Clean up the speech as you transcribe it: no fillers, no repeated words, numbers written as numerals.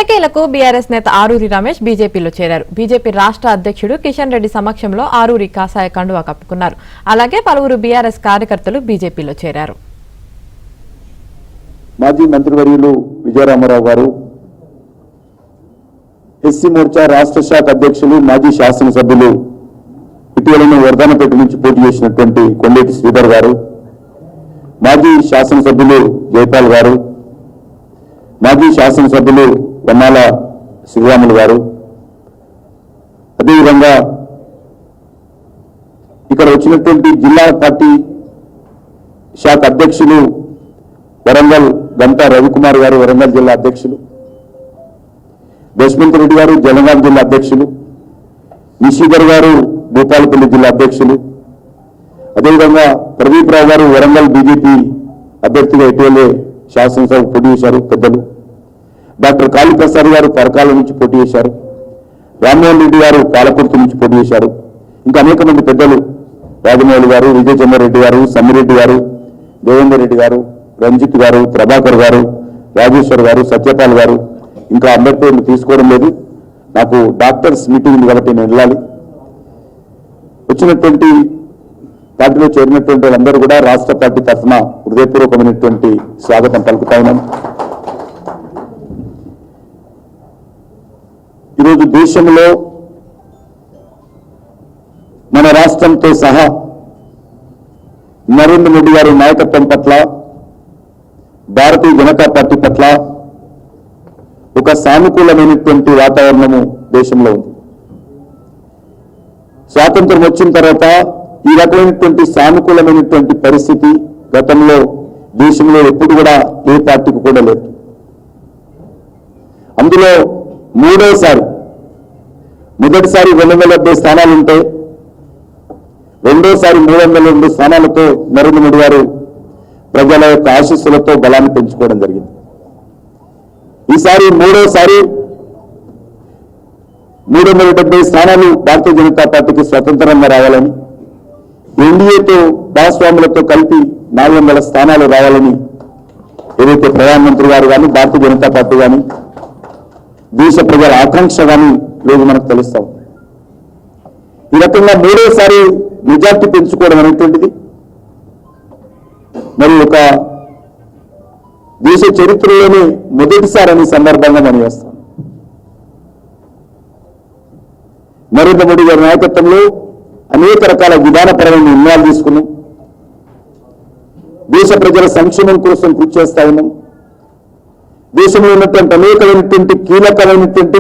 ఎట్టకేలకు బీఆర్ఎస్ నేత ఆరూరి రమేష్ బీజేపీలో చేరారు. బీజేపీ రాష్ట్ర అధ్యక్షుడు కిషన్ రెడ్డి సమక్షంలో ఆరూరి కాషాయ కండువా కప్పుకున్నారు. అలాగే పలువురు బీఆర్ఎస్ కార్యకర్తలు బీజేపీలో చేరారు. మాజీ మంత్రివర్యులు విజయరామారావు గారు, ఎస్సీ మోర్చా రాష్ట్ర శాఖ అధ్యక్షులు మాజీ శాసనసభ్యులు ఇటీవలనే వర్ధనపేట నుంచి పోటీ చేసినటువంటి కొండేటి శ్రీధర్ గారు, మాజీ శాసనసభ్యులు జైపాల్ గారు, మాజీ శాసనసభ్యులు వన్నాల శ్రీరాములు గారు, అదేవిధంగా ఇక్కడ వచ్చినటువంటి జిల్లా పార్టీ శాఖ అధ్యక్షులు వరంగల్ గంటా రవికుమార్ గారు, వరంగల్ జిల్లా అధ్యక్షులు, దశమంత్ రెడ్డి గారు జనగాం జిల్లా అధ్యక్షులు, నిషీధర్ గారు భూపాలపల్లి జిల్లా అధ్యక్షులు, అదేవిధంగా ప్రదీప్ రావు గారు వరంగల్ బీజేపీ అభ్యర్థిగా ఇటీవలే శాసనసభ పోటీ చేశారు పెద్దలు, డాక్టర్ కాళీప్రసాద్ గారు పరకాల నుంచి పోటీ చేశారు, రామ్మోహన్ రెడ్డి గారు పాలకుర్తి నుంచి పోటీ చేశారు, ఇంకా అనేక మంది పెద్దలు రాజమౌళి గారు, విజయచంద్రారెడ్డి గారు, సమ్మిరెడ్డి గారు, దేవేందర్ రెడ్డి గారు, రంజిత్ గారు, ప్రభాకర్ గారు, రాజేశ్వర్ గారు, సత్యపాల్ గారు, ఇంకా అందరి పేర్లు తీసుకోవడం లేదు. నాకు డాక్టర్స్ మీటింగ్ ఉంది కాబట్టి నేను వెళ్ళాలి. వచ్చినటువంటి పార్టీలో చేరినటువంటి వాళ్ళందరూ కూడా రాష్ట్ర పార్టీ తరఫున హృదయపూర్వకమైనటువంటి స్వాగతం పలుకుతా ఉన్నాను. ఈరోజు దేశంలో మన రాష్ట్రంతో సహా నరేంద్ర మోడీ గారి నాయకత్వం పట్ల, భారతీయ జనతా పార్టీ పట్ల ఒక సానుకూలమైనటువంటి వాతావరణము దేశంలో ఉంది. స్వాతంత్రం వచ్చిన తర్వాత ఈ రకమైనటువంటి సానుకూలమైనటువంటి పరిస్థితి గతంలో దేశంలో ఎప్పుడు కూడా ఏ పార్టీకి కూడా లేదు. అందులో మూడోసారి, మొదటిసారి 270 స్థానాలు ఉంటే రెండోసారి 302 స్థానాలతో నరేంద్ర మోడీ గారు ప్రజల యొక్క ఆశీస్సులతో బలాన్ని పెంచుకోవడం జరిగింది. ఈసారి మూడోసారి 370 స్థానాలు భారతీయ జనతా పార్టీకి స్వతంత్రంగా రావాలని, ఎన్డీఏతో భాగస్వాములతో కలిపి 400 స్థానాలు రావాలని ఏదైతే ప్రధానమంత్రి గారు కానీ, భారతీయ జనతా పార్టీ కానీ, దేశ ప్రజల ఆకాంక్ష కానీ లేదు మనకు తెలుస్తాం. ఈ రకంగా మూడోసారి మెజార్టీ పెంచుకోవడం అనేటువంటిది మరి ఒక దేశ చరిత్రలోనే మొదటిసారి అనే సందర్భంగా మనం చేస్తాం. నరేంద్ర మోడీ గారి నాయకత్వంలో అనేక రకాల విధానపరమైన నిర్ణయాలు తీసుకున్నాం. దేశ ప్రజల సంక్షేమం కోసం కృషి చేస్తా ఉన్నాం. దేశంలో ఉన్నటువంటి అనేకమైనటువంటి కీలకమైనటువంటి